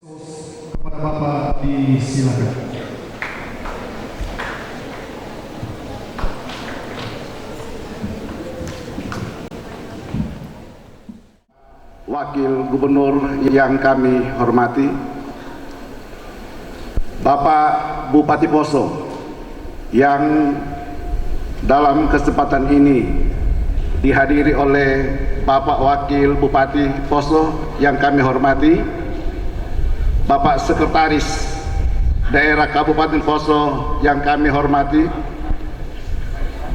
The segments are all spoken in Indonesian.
Kepada Bapak disilakan. Wakil Gubernur yang kami hormati, Bapak Bupati Poso yang dalam kesempatan ini dihadiri oleh Bapak Wakil Bupati Poso yang kami hormati, Bapak Sekretaris Daerah Kabupaten Poso yang kami hormati,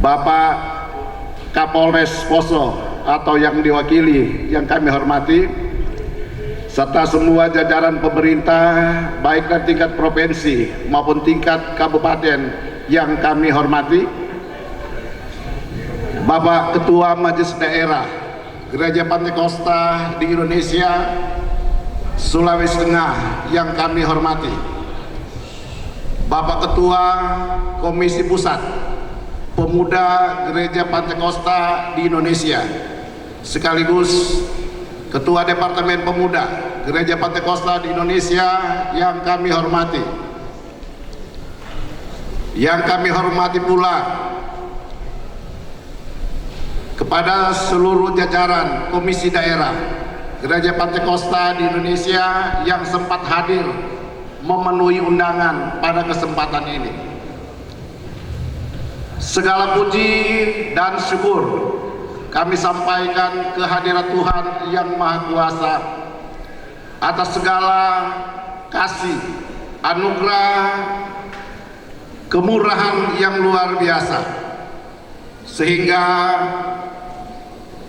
Bapak Kapolres Poso atau yang diwakili yang kami hormati, serta semua jajaran pemerintah baik dari tingkat provinsi maupun tingkat kabupaten yang kami hormati, Bapak Ketua Majelis Daerah Gereja Pantekosta di Indonesia Sulawesi Tengah yang kami hormati, Bapak Ketua Komisi Pusat Pemuda Gereja Pantekosta di Indonesia sekaligus Ketua Departemen Pemuda Gereja Pantekosta di Indonesia yang kami hormati. Yang kami hormati pula kepada seluruh jajaran Komisi Daerah Gereja Pantekosta di Indonesia yang sempat hadir memenuhi undangan pada kesempatan ini. Segala puji dan syukur kami sampaikan kehadirat Tuhan yang Maha Kuasa atas segala kasih, anugerah, kemurahan yang luar biasa, sehingga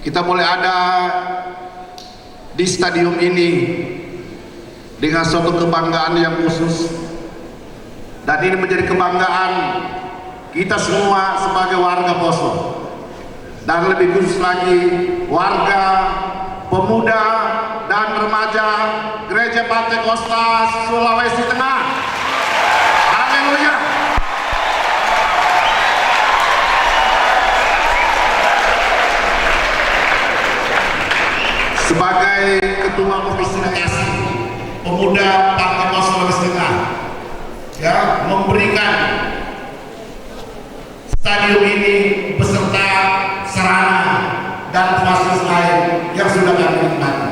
kita boleh ada di stadium ini dengan suatu kebanggaan yang khusus, dan ini menjadi kebanggaan kita semua sebagai warga Poso, dan lebih khusus lagi warga, pemuda dan remaja Gereja Pantekosta Sulawesi Tengah. Haleluya. Sebagai Ketua Komisi Edukasi Pemuda Pantekosta Sulawesi Tengah, ya, memberikan stadium ini beserta sarana dan fasilitas lain yang sudah kami nikmati.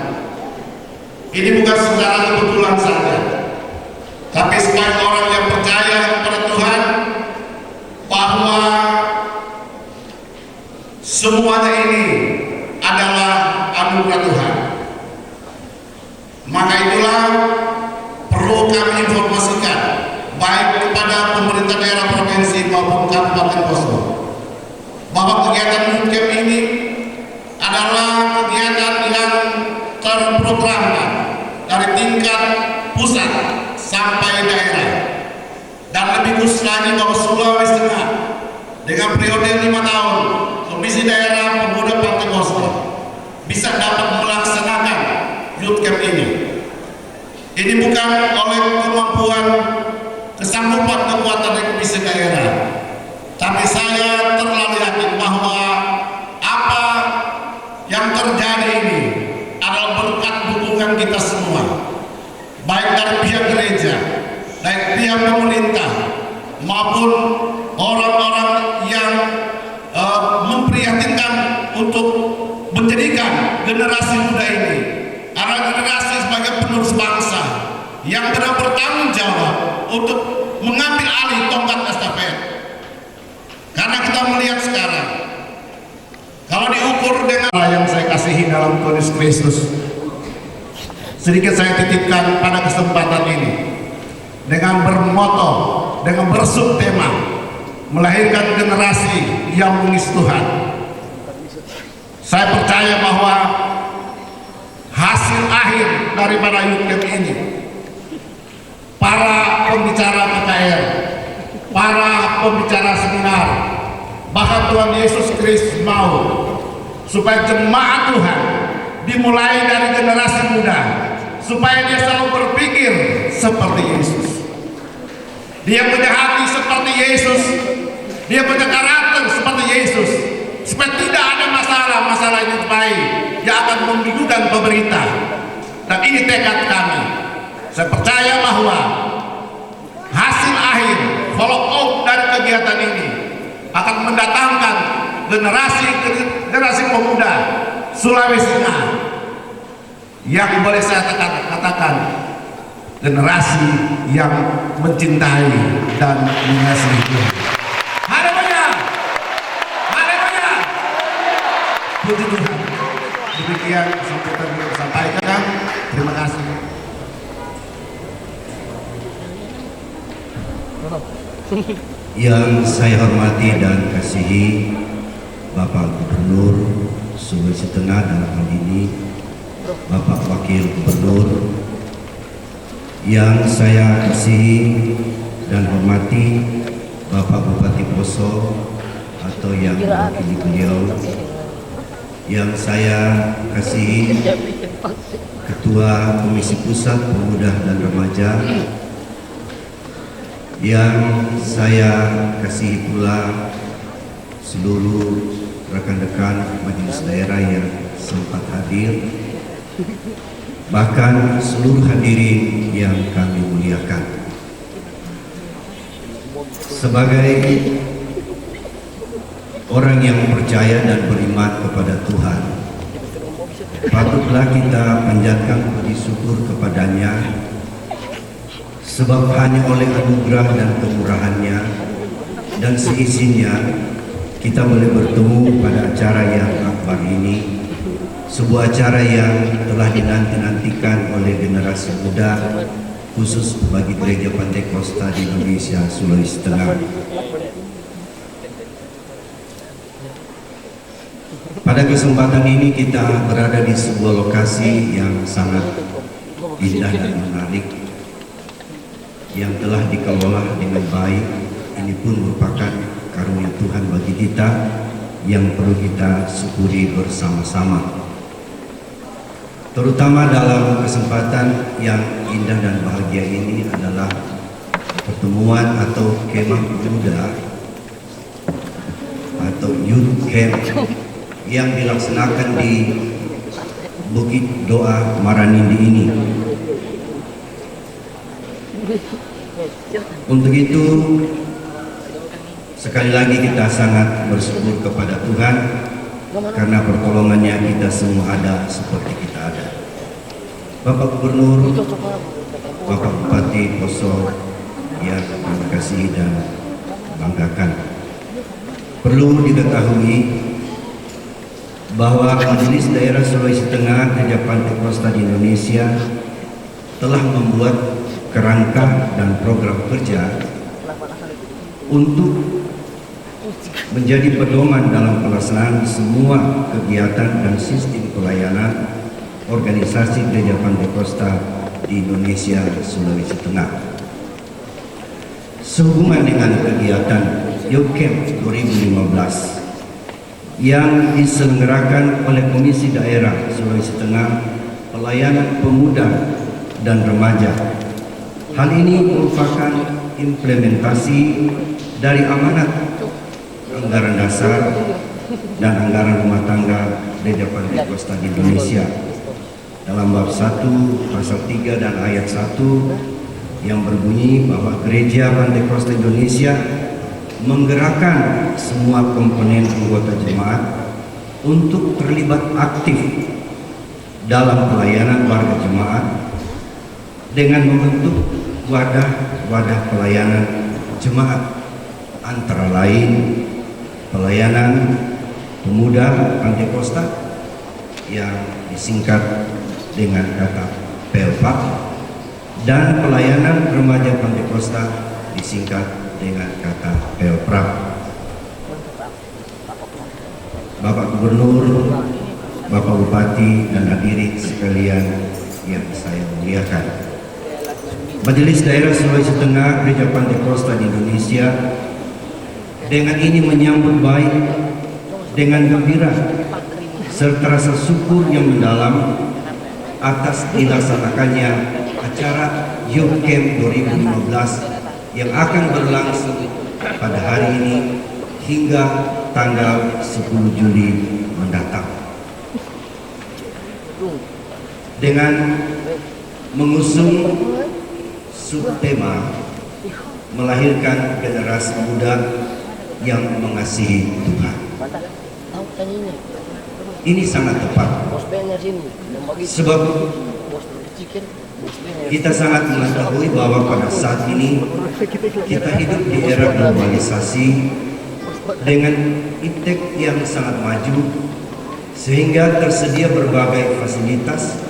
Ini bukan secara kebetulan saja, tapi sebagai orang yang percaya kepada Tuhan bahwa semuanya ini adalah anugerah Tuhan. Maka itulah perlu kami informasikan baik kepada pemerintah daerah provinsi maupun Kabupaten Poso bahwa kegiatan bootcamp ini adalah kegiatan yang terprogramkan dari tingkat pusat sampai daerah, dan lebih khusus lagi bahwa Sulawesi Tengah dengan periode 5 tahun Komisi Daerah Pemuda Pantekosta bisa dapat melaksanakan youth camp ini. Ini bukan oleh kemampuan, kesanggupan, kekuatan dari Komisi Daerah, tapi saya terlalu yakin bahwa apa yang terjadi ini adalah berkat dukungan kita semua, baik dari pihak gereja, baik pihak pemerintah, maupun orang-orang yang memprihatinkan untuk menjadikan generasi muda ini adalah generasi sebagai penerus bangsa yang benar bertanggung jawab untuk mengambil alih tongkat estafet. Karena kita melihat sekarang, kalau diukur dengan yang saya kasihi dalam Tuhan Yesus Kristus, sedikit saya titipkan pada kesempatan ini dengan bermoto, dengan bersubtema melahirkan generasi yang mengisi Tuhan. Saya percaya bahwa hasil akhir daripada youth camp ini, para pembicara PKR, para pembicara seminar, bahkan Tuhan Yesus Kristus mau supaya jemaat Tuhan dimulai dari generasi muda, supaya dia selalu berpikir seperti Yesus. Dia punya hati seperti Yesus, dia punya karakter seperti Yesus, supaya tidak ada masalah ini baik yang akan membingungkan pemerintah. Dan ini tekad kami. Saya percaya bahwa hasil akhir follow up dari kegiatan ini akan mendatangkan generasi pemuda Sulawesi Tengah yang boleh saya katakan generasi yang mencintai dan mengasihi Tuhan. Haleluya, haleluya, puji Tuhan. Demikian sambutan yang saya sampaikan. Terima kasih. Yang saya hormati dan kasihi Bapak Gubernur Sulawesi Tengah, dalam hal ini Bapak Wakil Gubernur, yang saya kasihi dan hormati Bapak Bupati Poso atau yang mewakili beliau, yang saya kasihi Ketua Komisi Pusat Pemuda dan Remaja, yang saya kasihi pula seluruh rekan-rekan majelis daerah yang sempat hadir, bahkan seluruh hadirin yang kami muliakan. Sebagai orang yang percaya dan beriman kepada Tuhan, patutlah kita panjatkan puji syukur kepadanya, sebab hanya oleh anugerah dan kemurahannya dan seisinya kita boleh bertemu pada acara yang akbar ini, sebuah acara yang telah dinanti-nantikan oleh generasi muda, khusus bagi Gereja Pantai Kosta di Indonesia, Sulawesi Tengah. Pada kesempatan ini kita berada di sebuah lokasi yang sangat indah dan menarik, yang telah dikelola dengan baik. Ini pun merupakan karunia Tuhan bagi kita yang perlu kita syukuri bersama-sama. Terutama dalam kesempatan yang indah dan bahagia ini adalah pertemuan atau kemah pemuda atau youth camp yang dilaksanakan di Bukit Doa Maranindi ini. Untuk itu, sekali lagi kita sangat bersyukur kepada Tuhan karena pertolongannya kita semua ada seperti kita ada. Bapak Gubernur, Bapak Bupati Poso yang terima kasih dan banggakan. Perlu diketahui bahwa Majelis Daerah Sulawesi Tengah Gereja Pantai Kosta di Indonesia telah membuat kerangka dan program kerja untuk menjadi pedoman dalam pelaksanaan semua kegiatan dan sistem pelayanan organisasi Gereja Pantai Kosta di Indonesia, Sulawesi Tengah. Sehubungan dengan kegiatan Youth Camp 2015 yang diselenggarakan oleh Komisi Daerah Sulawesi Tengah Pelayanan Pemuda dan Remaja. Hal ini merupakan implementasi dari amanat anggaran dasar dan anggaran rumah tangga Gereja Pantai Kosta di Indonesia dalam bab 1 pasal 3 dan ayat 1 yang berbunyi bahwa Gereja Pantai Kosta Indonesia menggerakkan semua komponen anggota jemaat untuk terlibat aktif dalam pelayanan warga jemaat dengan membentuk wadah-wadah pelayanan jemaat, antara lain pelayanan pemuda Pantai Kosta yang disingkat dengan kata PELPAK dan pelayanan remaja Pantai Kosta disingkat dengan kata PELPRAP. Bapak Gubernur, Bapak Bupati dan hadirin sekalian yang saya muliakan, Majelis Daerah Sulawesi Tengah Gereja Pantai Kosta di Indonesia dengan ini menyambut baik dengan gembira serta rasa syukur yang mendalam atas dilaksanakannya acara Youth Camp 2015 yang akan berlangsung pada hari ini hingga tanggal 10 Juli mendatang. Dengan mengusung subtema melahirkan generasi muda yang mengasihi Tuhan. Ini sangat tepat, sebab kita sangat mengetahui bahwa pada saat ini kita hidup di era globalisasi dengan iptek yang sangat maju, sehingga tersedia berbagai fasilitas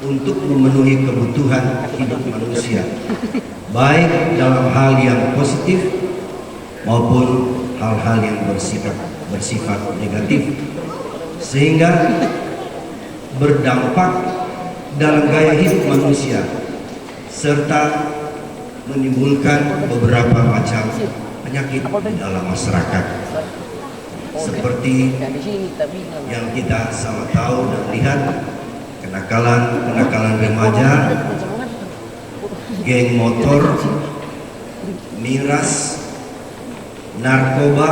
untuk memenuhi kebutuhan hidup manusia, baik dalam hal yang positif maupun hal-hal yang bersifat negatif, sehingga berdampak dalam gaya hidup manusia serta menimbulkan beberapa macam penyakit di dalam masyarakat, seperti yang kita sama tahu dan lihat, kenakalan remaja, geng motor, miras, narkoba,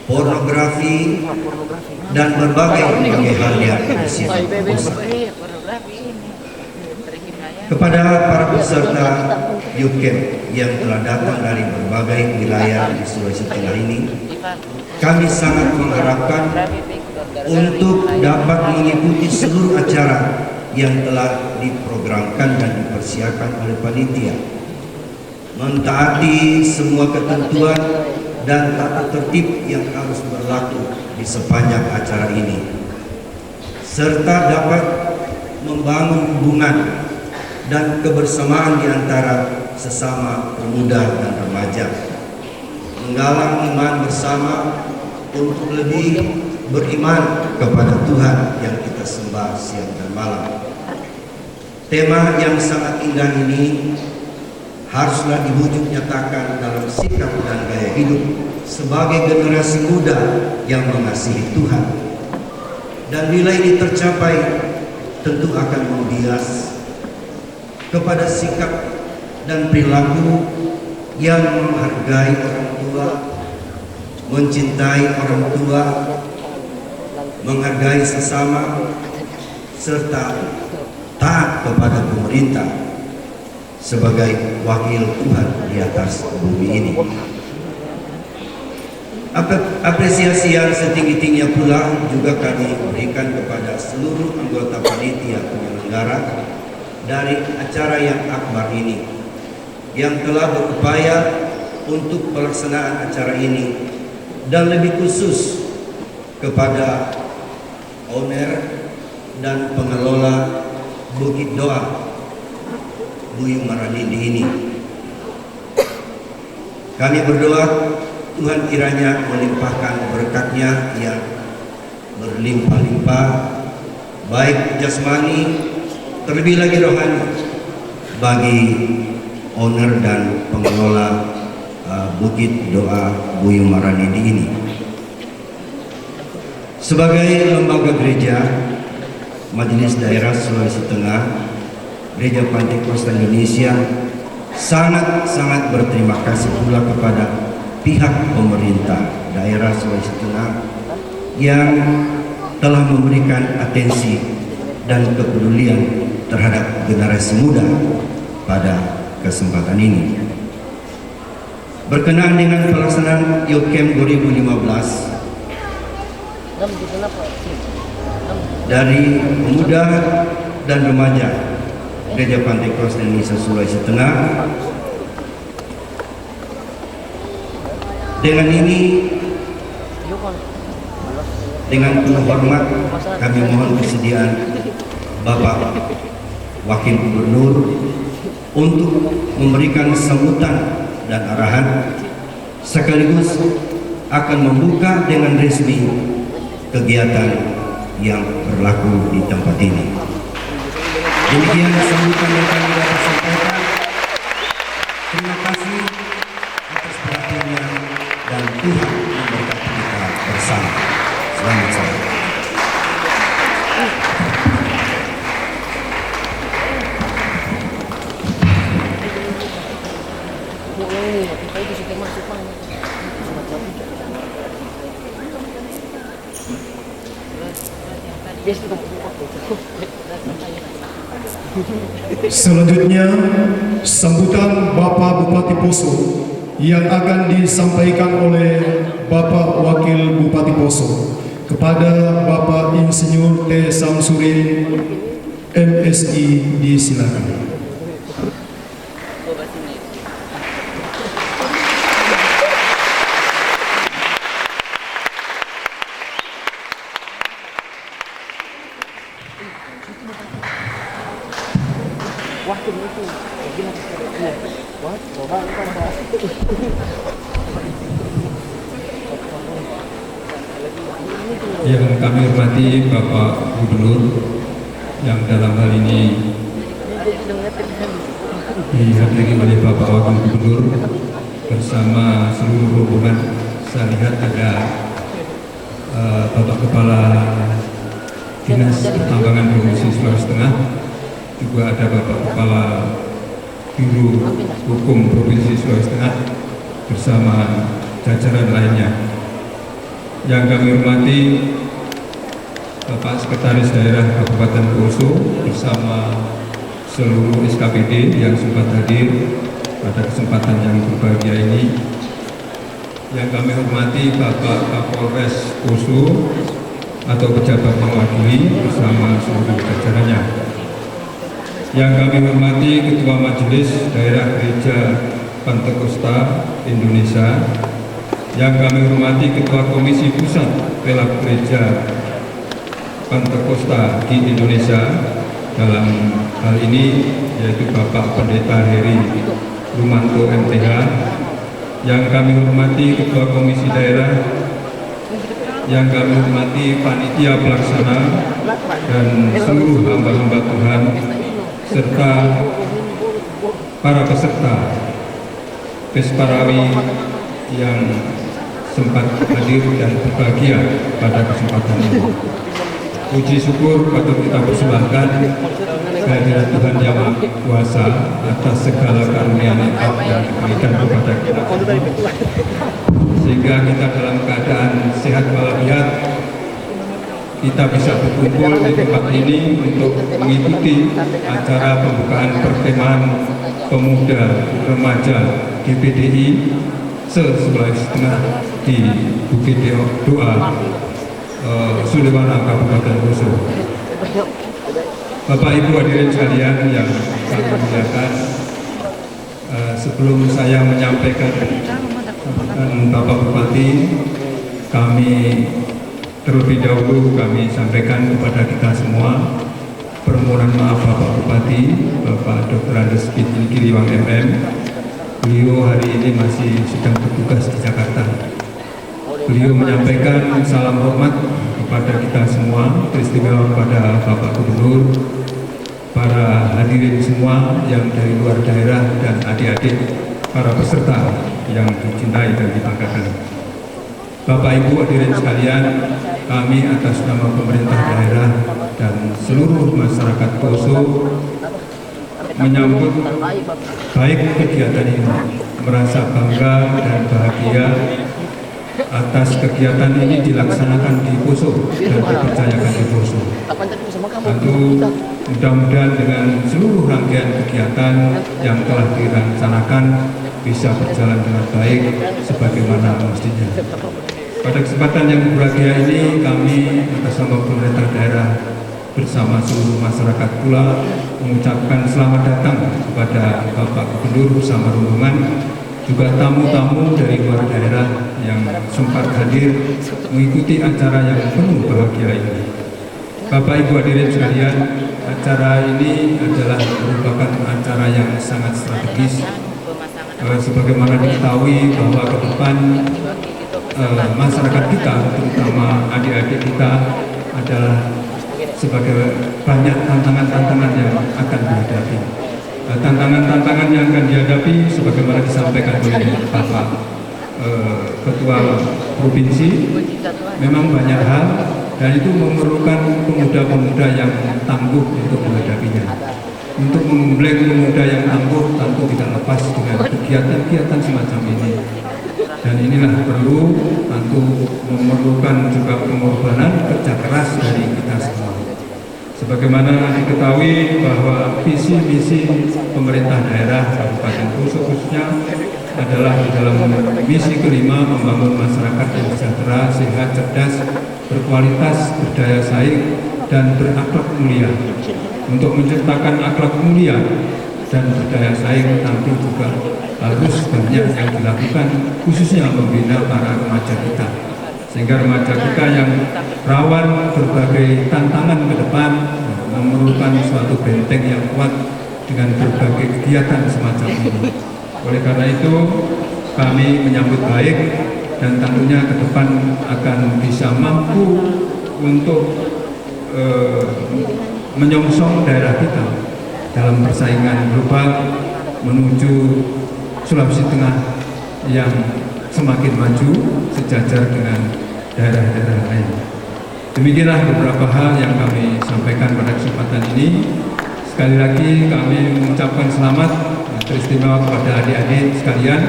pornografi, dan berbagai hal yang bersifat dosa. Kepada para peserta youth camp yang telah datang dari berbagai wilayah di Sulawesi Tengah ini, kami sangat mengharapkan untuk dapat mengikuti seluruh acara yang telah diprogramkan dan dipersiapkan oleh panitia, mentaati semua ketentuan dan tata tertib yang harus berlaku di sepanjang acara ini, serta dapat membangun hubungan dan kebersamaan di antara sesama pemuda dan remaja, menggalang iman bersama untuk lebih beriman kepada Tuhan yang kita sembah siang dan malam. Tema yang sangat indah ini haruslah diwujud nyatakan dalam sikap dan gaya hidup sebagai generasi muda yang mengasihi Tuhan. Dan bila ini tercapai, tentu akan membias kepada sikap dan perilaku yang menghargai orang tua, mencintai orang tua, menghargai sesama, serta taat kepada pemerintah sebagai wakil Tuhan di atas bumi ini. Apresiasi yang setinggi-tingginya pula juga kami berikan kepada seluruh anggota panitia penyelenggara dari acara yang akbar ini, yang telah berupaya untuk pelaksanaan acara ini, dan lebih khusus kepada owner dan pengelola Bukit Doa Buyung Maranindi ini. Kami berdoa Tuhan kiranya melimpahkan berkat-Nya yang berlimpah-limpah, baik jasmani terlebih lagi rohani, bagi owner dan pengelola Bukit Doa Buyung Maranindi ini. Sebagai lembaga gereja Majelis Daerah Sulawesi Tengah, Gereja Pantai Kosta Indonesia sangat berterima kasih pula kepada pihak pemerintah daerah Sulawesi Tengah yang telah memberikan atensi dan kepedulian terhadap generasi muda pada kesempatan ini. Berkenaan dengan pelaksanaan Youth Camp 2015, dari pemuda dan remaja Gereja Pantai Kosta Indonesia Sulawesi Tengah, dengan ini, dengan penuh hormat kami mohon kesediaan Bapak Wakil Gubernur untuk memberikan sambutan dan arahan, sekaligus akan membuka dengan resmi kegiatan yang berlaku di tempat ini. Demikian sambutan yang kami dapat sampaikan. Terima kasih atas perhatiannya dan Tuhan memberkati kita bersama. Selamat sore. Biasa Selanjutnya, sambutan Bapak Bupati Poso yang akan disampaikan oleh Bapak Wakil Bupati Poso kepada Bapak Insinyur T. Samsudin, MSI, disilakan. Yang kami hormati Bapak Gubernur yang dalam hal ini dihadiri oleh Bapak Wakil Gubernur bersama seluruh rombongan. Saya lihat ada Bapak Kepala Dinas Pertambangan Provinsi Sulawesi Tengah, juga ada Bapak Kepala Biro Hukum Provinsi Sulawesi Tengah bersama jajaran lainnya. Yang kami hormati Bapak Sekretaris Daerah Kabupaten Poso bersama seluruh SKPD yang sempat hadir pada kesempatan yang berbahagia ini. Yang kami hormati Bapak Kapolres Poso atau pejabat mewakili bersama seluruh jajarannya. Yang kami hormati Ketua Majelis Daerah Gereja Pantekosta Indonesia. Yang kami hormati Ketua Komisi Pusat Pelak Gereja Pantekosta di Indonesia, dalam hal ini yaitu Bapak Pendeta Heri Rumanto MTH. Yang kami hormati Ketua Komisi Daerah, yang kami hormati panitia pelaksana dan seluruh hamba-hamba Tuhan serta para peserta Pesparawi yang sempat hadir dan berbahagia pada kesempatan ini. Puji syukur patut kita persembahkan kehadiran Tuhan Yang Maha Kuasa atas segala karunia nikmat yang diberikan kepada kita, sehingga kita dalam keadaan sehat walafiat kita bisa berkumpul di tempat ini untuk mengikuti acara pembukaan perkemahan pemuda remaja GPDI se-Sulawesi Tengah di Bukit Doa, Sulewana, Kabupaten Poso. Bapak Ibu hadirin sekalian yang kami muliakan, sebelum saya menyampaikan Bapak Bupati, kami terlebih dahulu kami sampaikan kepada kita semua permohonan maaf Bapak Bupati, Bapak Dr. Andes Giliwang MM. Beliau hari ini masih sedang bertugas di Jakarta. Beliau menyampaikan salam hormat kepada kita semua, teristimewa kepada Bapak Gubernur, para hadirin semua yang dari luar daerah dan adik-adik para peserta yang dicintai dan dibanggakan. Bapak Ibu hadirin sekalian, kami atas nama pemerintah daerah dan seluruh masyarakat Poso menyambut baik kegiatan ini, merasa bangga dan bahagia atas kegiatan ini dilaksanakan di Poso dan dipercayakan di Poso. Tentu mudah-mudahan dengan seluruh rangkaian kegiatan yang telah direncanakan bisa berjalan dengan baik sebagaimana mestinya. Pada kesempatan yang berbahagia ini, kami atas nama pemerintah daerah bersama seluruh masyarakat pula mengucapkan selamat datang kepada Bapak Gubernur bersama rombongan, juga tamu-tamu dari luar daerah yang sempat hadir mengikuti acara yang penuh bahagia ini. Bapak Ibu hadirin sekalian, acara ini adalah merupakan acara yang sangat strategis. Sebagaimana diketahui bahwa ke depan masyarakat kita, terutama adik-adik kita, adalah sebagai banyak tantangan-tantangan yang akan dihadapi. Tantangan-tantangan yang akan dihadapi sebagaimana disampaikan oleh Bapak Ketua Provinsi, memang banyak hal dan itu memerlukan pemuda-pemuda yang tangguh untuk menghadapinya. Untuk memulai pemuda yang tangguh tentu tidak lepas dengan kegiatan-kegiatan semacam ini. Dan inilah perlu tentu memerlukan juga pengorbanan kerja keras dari kita semua. Sebagaimana diketahui bahwa visi misi pemerintah daerah Kabupaten Poso khususnya adalah di dalam misi kelima membangun masyarakat yang sejahtera, sehat, cerdas, berkualitas, berdaya saing, dan berakhlak mulia. Untuk menciptakan akhlak mulia dan berdaya saing nanti juga harus banyak yang dilakukan, khususnya membina para remaja kita, sehingga remaja kita yang rawan berbagai tantangan ke depan memerlukan suatu benteng yang kuat dengan berbagai kegiatan semacam ini. Oleh karena itu kami menyambut baik dan tentunya ke depan akan bisa mampu untuk menyongsong daerah kita dalam persaingan global menuju Sulawesi Tengah yang semakin maju sejajar dengan daerah-daerah lain. Demikianlah beberapa hal yang kami sampaikan pada kesempatan ini. Sekali lagi kami mengucapkan selamat teristimewa kepada adik-adik sekalian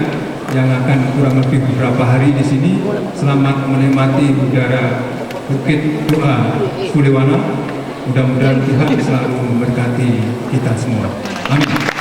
yang akan kurang lebih beberapa hari di sini. Selamat menikmati udara Bukit Doa Sulewana. Mudah-mudahan Tuhan selalu memberkati kita semua. Amin.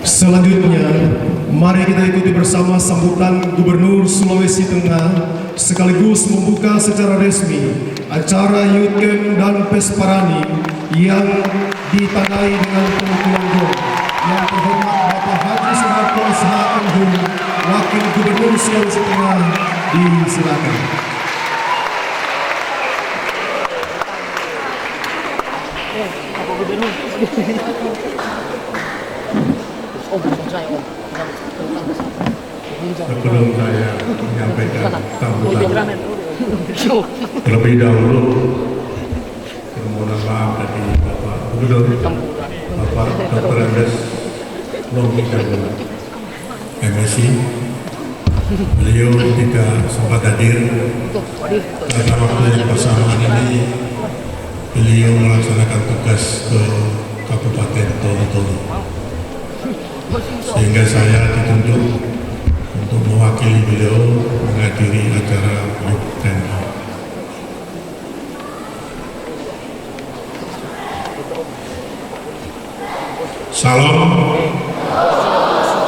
Selanjutnya, mari kita ikuti bersama sambutan Gubernur Sulawesi Tengah sekaligus membuka secara resmi acara Youth Camp dan Pesparani yang ditandai dengan penutupan gong. Yang terhormat Bapak Haji Soeharto SH.MH, Wakil Gubernur Sulawesi Tengah, disilakan. Sebelum saya menyampaikan sambutan, terlebih dahulu permohonan maaf dari Bapak Gubernur, Bapak Dr. Andes Longki Kandungan, MSI. Beliau tidak sempat hadir karena waktu yang bersamaan ini beliau melaksanakan tugas ke Kabupaten Tolo-Tolo, sehingga saya ditunjuk untuk mewakili beliau menghadiri acara Youth Camp.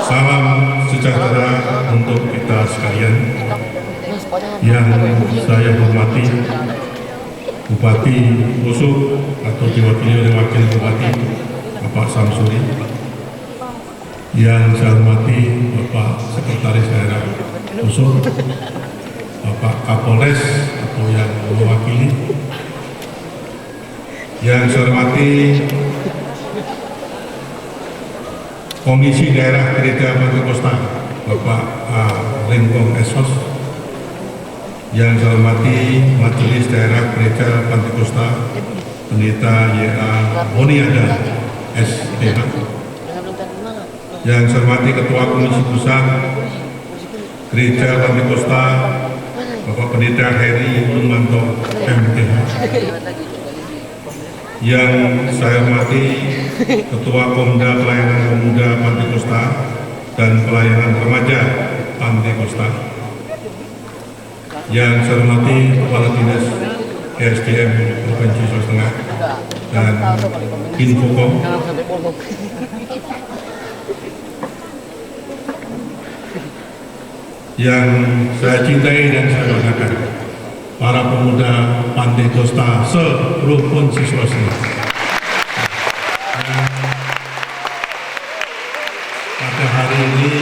Salam sejahtera untuk kita sekalian. Yang saya hormati Bupati Poso atau diwakili oleh Wakil Bupati Bapak Samsuri. Yang saya hormati Bapak Sekretaris Daerah Poso, Bapak Kapolres atau yang mewakili. Yang saya hormati Komisi Daerah Gereja Pantekosta, Bapak Ringkong Esos. Yang saya hormati Majelis Daerah Gereja Pantekosta, Pendeta Y.A. Boniada, SPH. Yang saya hormati Ketua Komisi Pusat Gereja Pantekosta, Bapak Pendeta Heri Lumanto, MTH. Yang saya hormati Ketua Komda Pelayanan Pemuda Pantekosta dan Pelayanan Remaja Pantekosta. Yang saya hormati Kepala Dinas ESDM Provinsi Sulawesi Tengah dan Infokom. Yang saya cintai dan saya banggakan, para pemuda Pantekosta se-Provinsi Sulawesi Tengah. Pada hari ini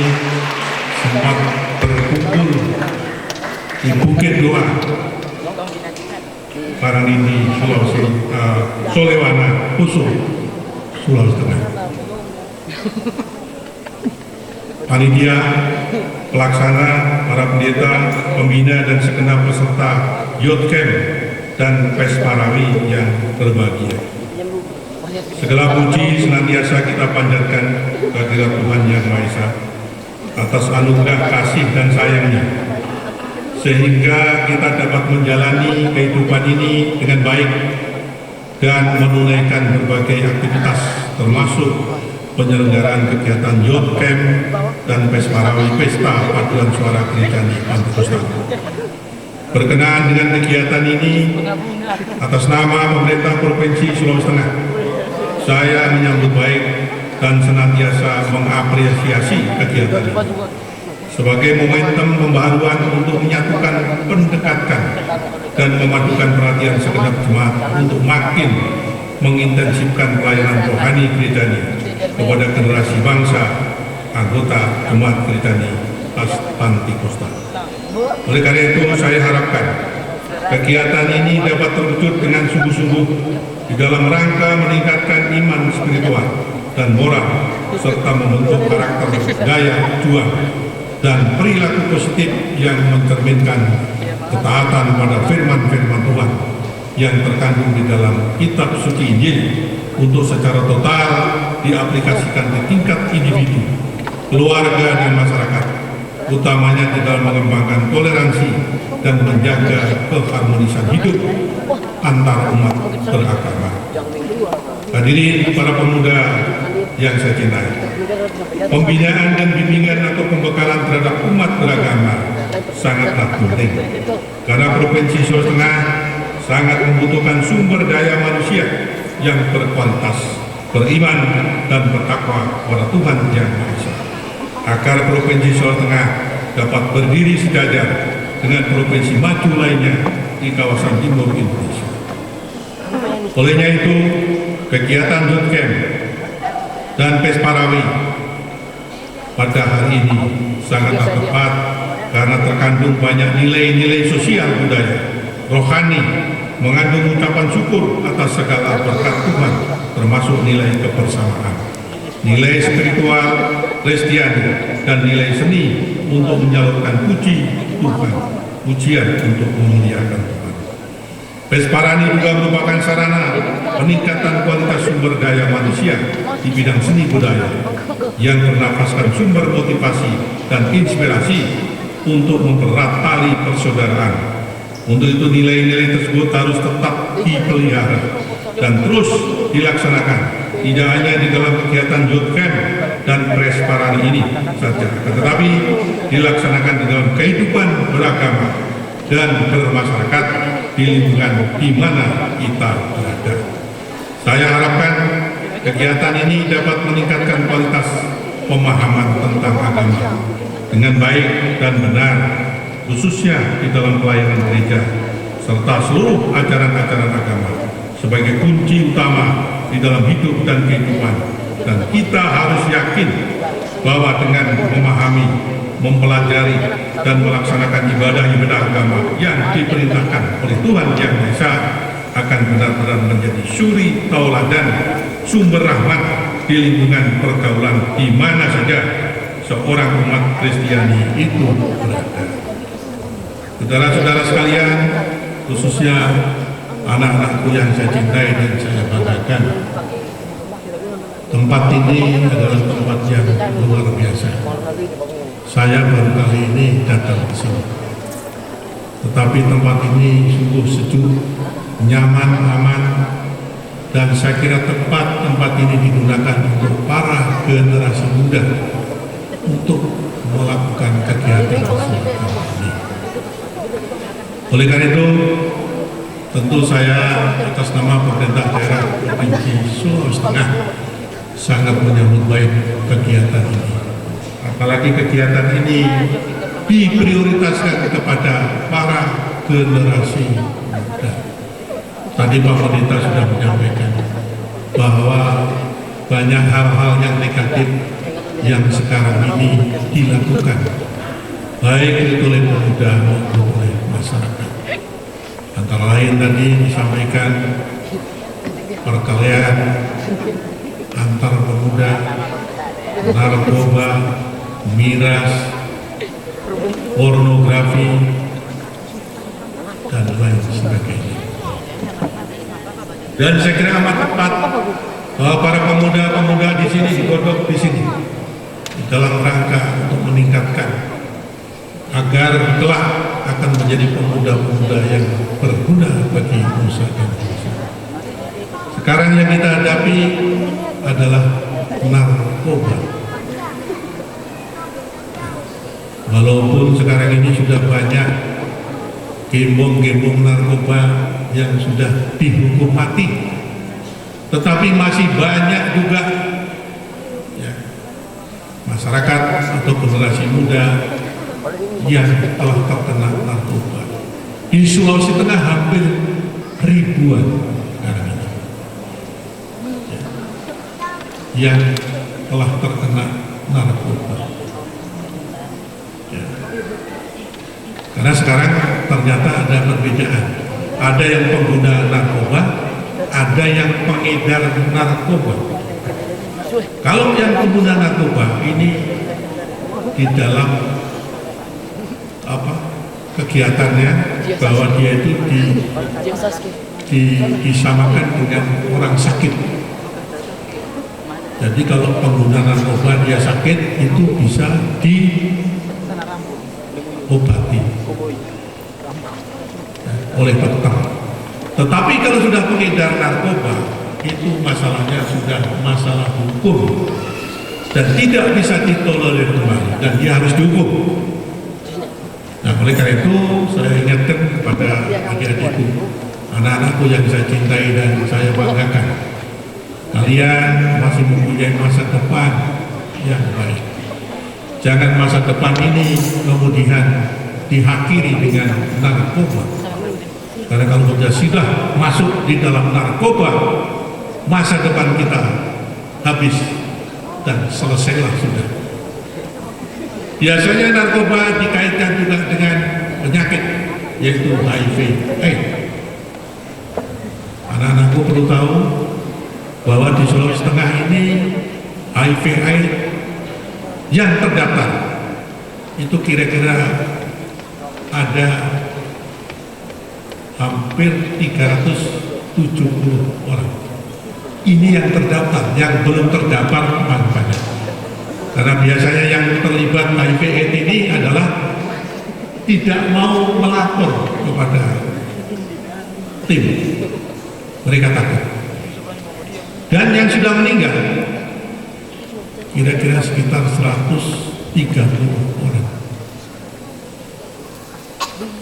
sempat berkumpul di Bukit Doa Paranindi, Solewana, Poso, Sulawesi Tengah. Panitia, pelaksana, para pendeta, pembina dan segenap peserta Youth Camp dan Pesparani yang berbahagia. Segala puji senantiasa kita panjatkan kehadirat Tuhan Yang Maha Esa. atas anugerah kasih dan sayangnya, sehingga kita dapat menjalani kehidupan ini dengan baik dan menunaikan berbagai aktivitas termasuk penyelenggaraan kegiatan Youth Camp dan Pesparawi Pesta Paduan Suara Gereja Pantekosta. Berkenaan dengan kegiatan ini, atas nama pemerintah Provinsi Sulawesi Tengah, saya menyambut baik dan senantiasa mengapresiasi kegiatan ini sebagai momentum pembaharuan untuk menyatukan, mendekatkan, dan memadukan perhatian segenap jemaat untuk makin mengintensifkan pelayanan rohani gereja ini kepada generasi bangsa anggota jemaat gereja ini Pantekosta. Oleh karena itu, saya harapkan kegiatan ini dapat terwujud dengan sungguh-sungguh di dalam rangka meningkatkan iman spiritual dan moral serta membentuk karakter, gaya, juang, dan perilaku positif yang mencerminkan ketaatan pada firman-firman Tuhan yang terkandung di dalam kitab suci Injil untuk secara total diaplikasikan di tingkat individu, keluarga, dan masyarakat, utamanya di dalam mengembangkan toleransi dan menjaga keharmonisan hidup antar umat beragama. Hadirin para pemuda yang saya cintai, pembinaan dan bimbingan atau pembekalan terhadap umat beragama sangatlah penting karena Provinsi Sulawesi Tengah sangat membutuhkan sumber daya manusia yang berkualitas, beriman, dan bertakwa kepada Tuhan Yang Maha Esa, agar Provinsi Sulawesi Tengah dapat berdiri sejajar dengan provinsi maju lainnya di kawasan timur Indonesia. Olehnya itu, kegiatan Youth Camp dan Pesparawi pada hari ini sangatlah tepat karena terkandung banyak nilai-nilai sosial budaya, rohani, mengandung ucapan syukur atas segala berkat Tuhan, termasuk nilai kebersamaan, nilai spiritual, Kristiani, dan nilai seni untuk menyalurkan puji Tuhan, pujian untuk memuliakan Tuhan. Pesparani juga merupakan sarana peningkatan kualitas sumber daya manusia di bidang seni budaya yang bernafaskan sumber motivasi dan inspirasi untuk mempererat tali persaudaraan. Untuk itu nilai-nilai tersebut harus tetap dipelihara dan terus dilaksanakan, tidak hanya di dalam kegiatan Youth Camp dan Pesparani ini saja, tetapi dilaksanakan di dalam kehidupan beragama dan bermasyarakat di lingkungan di mana kita berada. Saya harapkan kegiatan ini dapat meningkatkan kualitas pemahaman tentang agama dengan baik dan benar, khususnya di dalam pelayanan gereja serta seluruh ajaran-ajaran agama sebagai kunci utama di dalam hidup dan kehidupan. Dan kita harus yakin bahwa dengan memahami, mempelajari, dan melaksanakan ibadah-ibadah agama yang diperintahkan oleh Tuhan Yang Maha Esa akan benar-benar menjadi suri tauladan sumber rahmat di lingkungan pergaulan di mana saja seorang umat Kristiani itu berada. Saudara-saudara sekalian, khususnya anak-anakku yang saya cintai dan saya banggakan, tempat ini adalah tempat yang luar biasa. Saya baru kali ini datang ke sini, tetapi tempat ini sungguh sejuk, nyaman, aman, dan saya kira tepat tempat ini digunakan untuk para generasi muda untuk melakukan kegiatan semacam ini. Oleh karena itu, tentu saya atas nama pemerintah daerah Provinsi Sulawesi Tengah sangat menyambut baik kegiatan ini. Apalagi kegiatan ini diprioritaskan kepada para generasi muda. Tadi Pak Pendeta sudah menyampaikan bahwa banyak hal-hal yang negatif yang sekarang ini dilakukan, baik itu oleh pemuda maupun oleh masyarakat. Antara lain tadi disampaikan perkelahian antar pemuda, narkoba, miras, pornografi, dan lain sebagainya. Dan saya kira amat tepat bahwa para pemuda-pemuda di sini, digodok di sini, dalam rangka untuk meningkatkan agar kelak akan menjadi pemuda-pemuda yang berguna bagi nusa dan bangsa. Sekarang yang kita hadapi adalah narkoba. Walaupun sekarang ini sudah banyak gembong-gembong narkoba yang sudah dihukum mati, tetapi masih banyak juga ya, masyarakat atau generasi muda yang telah terkena narkoba. Di Sulawesi Tengah hampir ribuan sekarang ini ya, yang telah terkena narkoba. Ya. Karena sekarang ternyata ada perbedaan. Ada yang pengguna narkoba, ada yang pengedar narkoba. Kalau yang pengguna narkoba ini di dalam kegiatannya bahwa dia itu disamakan dengan orang sakit. Jadi kalau pengguna narkoba dia sakit itu bisa diobati oleh dokter. Tetapi kalau sudah pengedar narkoba itu masalahnya sudah masalah hukum dan tidak bisa ditolerir kembali dan dia harus dihukum. Nah, oleh karena itu saya ingatkan kepada adik-adikku, anak-anakku yang saya cintai dan saya banggakan, kalian masih mempunyai masa depan yang baik. Jangan masa depan ini kemudian diakhiri dengan narkoba. Karena kalau sudah masuk di dalam narkoba, masa depan kita habis dan selesailah sudah. Biasanya narkoba dikaitkan juga dengan penyakit yaitu HIV/AIDS. Anak-anakku perlu tahu bahwa di Sulawesi Tengah ini HIV/AIDS yang terdaftar itu kira-kira ada hampir 370 orang. Ini yang terdaftar, yang belum terdaftar banyak. Karena biasanya yang terlibat HIV/AIDS ini adalah tidak mau melapor kepada tim, mereka takut. Dan yang sudah meninggal kira-kira sekitar 130 orang.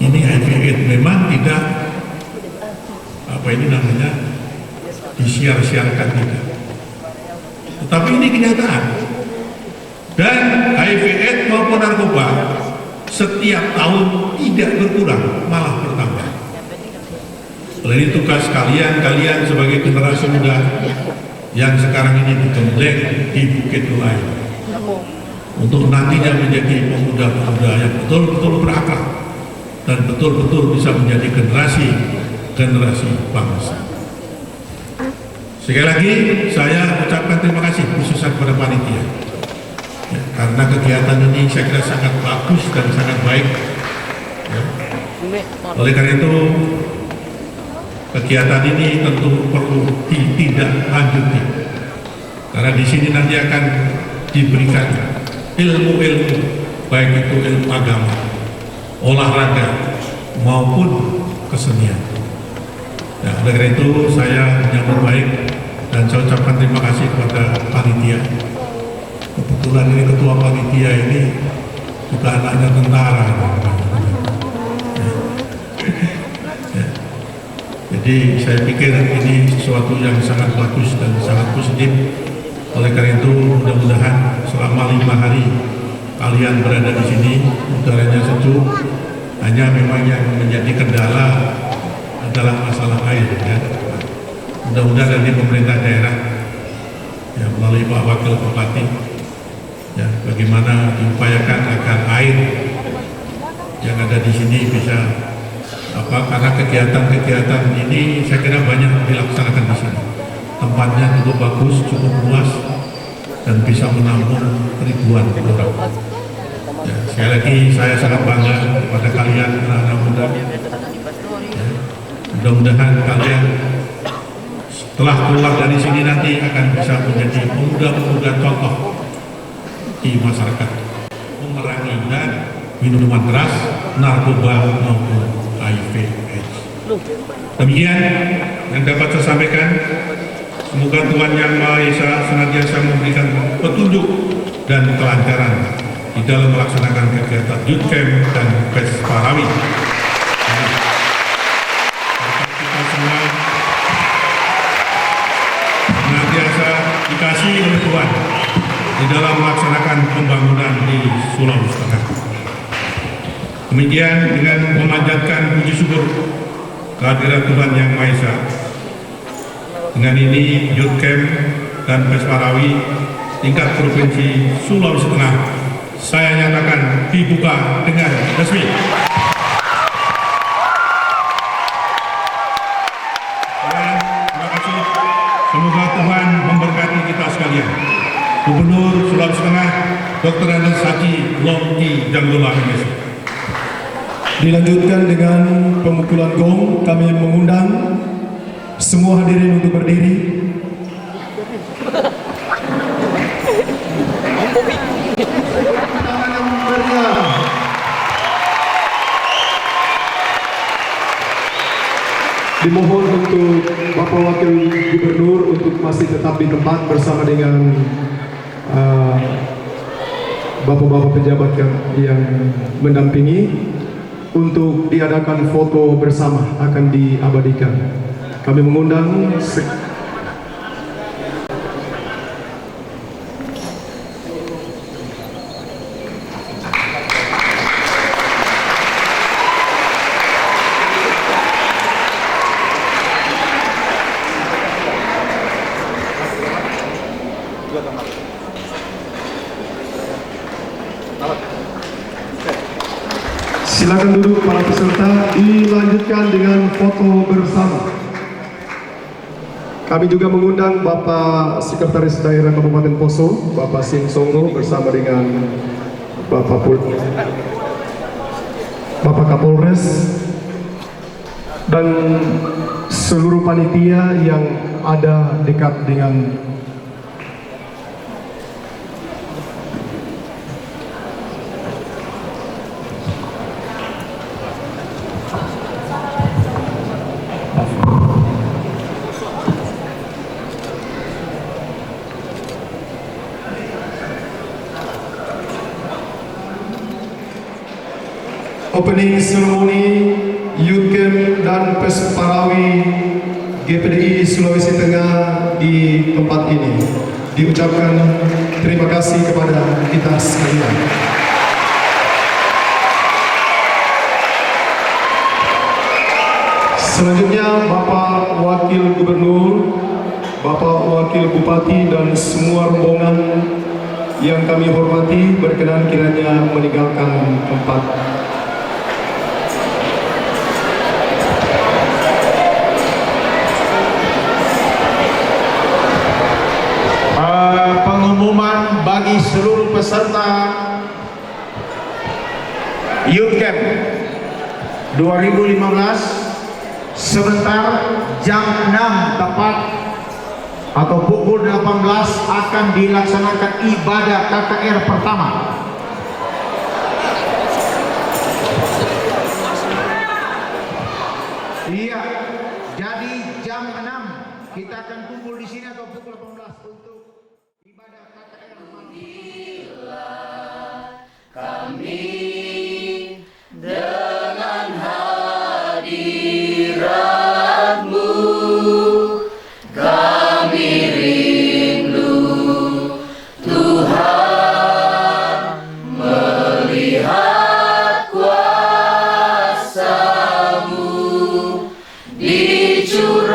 Ini HIV/AIDS memang tidak disiar-siarkan tidak. Tetapi ini kenyataan. Dan HIV/AIDS maupun narkoba setiap tahun tidak berkurang, malah bertambah. Oleh itu tugas kalian sebagai generasi muda yang sekarang ini digembleng di Bukit Dulai untuk nantinya menjadi pemuda-pemuda yang betul-betul berakal dan betul-betul bisa menjadi generasi bangsa. Sekali lagi saya ucapkan terima kasih khususnya kepada panitia ya, karena kegiatan ini saya kira sangat bagus dan sangat baik ya. Oleh karena itu kegiatan ini tentu perlu ditindaklanjuti karena di sini nanti akan diberikan ilmu-ilmu baik itu ilmu agama, olahraga maupun kesenian. Nah, oleh karena itu saya menyambut baik dan saya ucapkan terima kasih kepada panitia. Kebetulan ini ketua panitia ini juga anaknya tentara. Ya. Jadi saya pikir ini sesuatu yang sangat bagus dan sangat positif. Oleh karena itu mudah-mudahan selama 5 hari kalian berada di sini, udaranya sejuk. Hanya memang yang menjadi kendala adalah masalah air ya. Mudah-mudahan dari pemerintah daerah ya, melalui Pak Wakil Bupati ya, bagaimana diupayakan agar air yang ada di sini bisa karena kegiatan-kegiatan ini saya kira banyak dilaksanakan di sini. Tempatnya cukup bagus, cukup luas dan bisa menampung ribuan orang. Ya, sekali lagi saya sangat bangga kepada kalian anak-anak muda. Ya, mudah-mudahan kalian setelah keluar dari sini nanti akan bisa menjadi pemuda-pemuda contoh di masyarakat, memerangi dan minuman keras, narkoba maupun HIV/AIDS. Demikian yang dapat saya sampaikan. Semoga Tuhan Yang Maha Esa senantiasa memberikan petunjuk dan kelancaran di dalam melaksanakan kegiatan Youth Camp dan Pes Parawi. Kita semua senantiasa dikasih oleh Tuhan di dalam melaksanakan pembangunan di Sulawesi Tengah. Demikian dengan memanjatkan puji syukur kehadirat Tuhan Yang Maha Esa. Dengan ini Youth Camp dan Pes Parawi tingkat Provinsi Sulawesi Tengah saya nyatakan dibuka dengan resmi. Dan terima kasih. Semoga Tuhan memberkati kita sekalian. Gubernur Sulawesi Tengah Dr. Andes Haji Longki Janggola MS. Dilanjutkan dengan pemukulan gong, kami mengundang semua hadirin untuk berdiri. Dimohon untuk Bapak Wakil Gubernur untuk masih tetap di tempat bersama dengan bapak-bapak pejabat yang mendampingi untuk diadakan foto bersama akan diabadikan. Kami mengundang silakan duduk para peserta, dilanjutkan dengan foto bersama. Kami juga mengundang Bapak Sekretaris Daerah Kabupaten Poso, Bapak Sing Songro bersama dengan Bapak Kapolres dan seluruh panitia yang ada dekat dengan opening ceremony Youth Camp dan Pes Parawi GPDI Sulawesi Tengah di tempat ini. Diucapkan terima kasih kepada kita sekalian. Selanjutnya Bapak Wakil Gubernur, Bapak Wakil Bupati dan semua rombongan yang kami hormati berkenan kiranya meninggalkan tempat. Pengumuman bagi seluruh peserta Youth Camp 2015 sebentar jam 6 tepat atau pukul 18 akan dilaksanakan ibadah KKR pertama. Iya, jadi jam 6 kita akan kumpul di sini atau pukul 18 untuk ibadah KKR malam. Kami dengan hadiratmu, kami rindu Tuhan melihat kuasa-Mu dicurahkan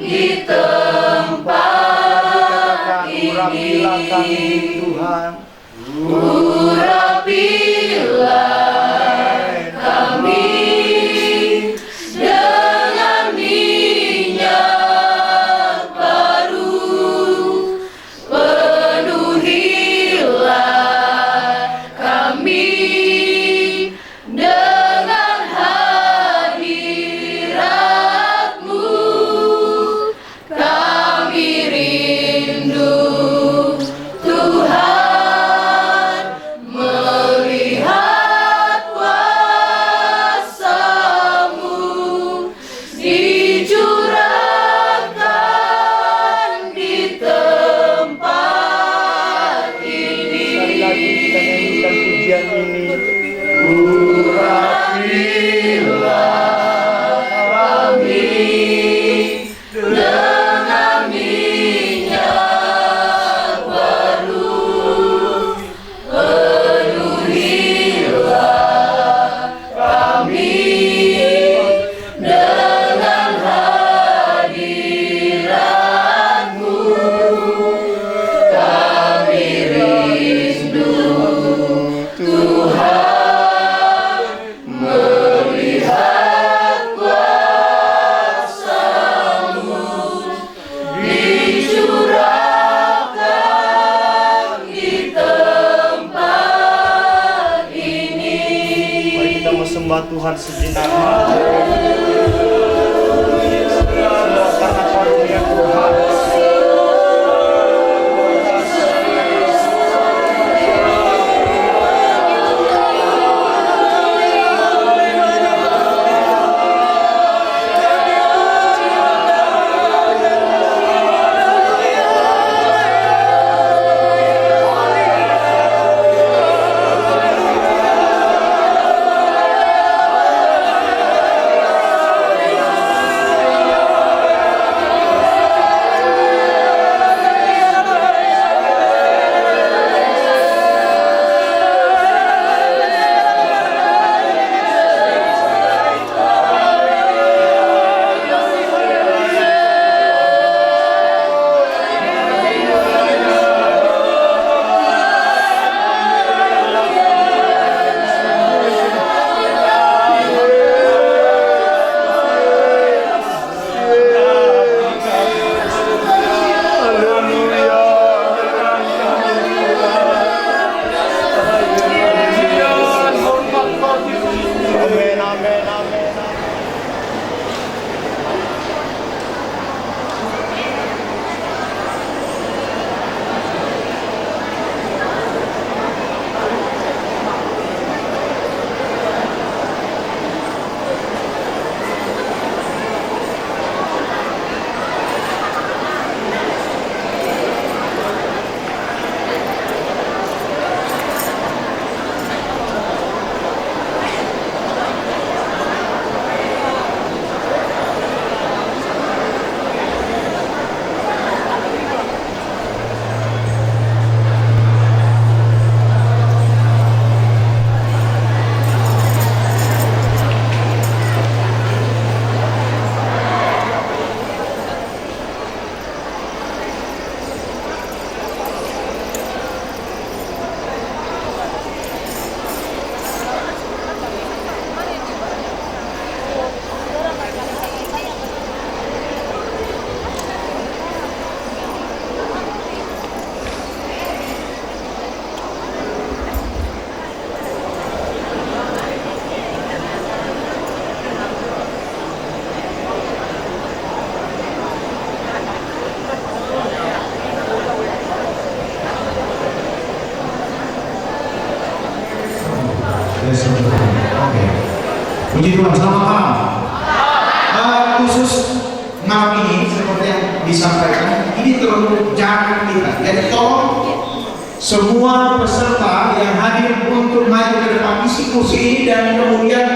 di tempat ini. Tuhan, urapilah kami dengan minyak baru, penuhilah kami dengan hadirat-Mu, kami rindu menyembah Tuhan sejenak. Karena karunia Tuhan. Oke. Puji Tuhan, selamat malam. Khusus malam ini seperti yang disampaikan, ini terlalu jarang kita. Jadi tolong semua peserta yang hadir untuk maju ke depan isi kursi ini dan kemudian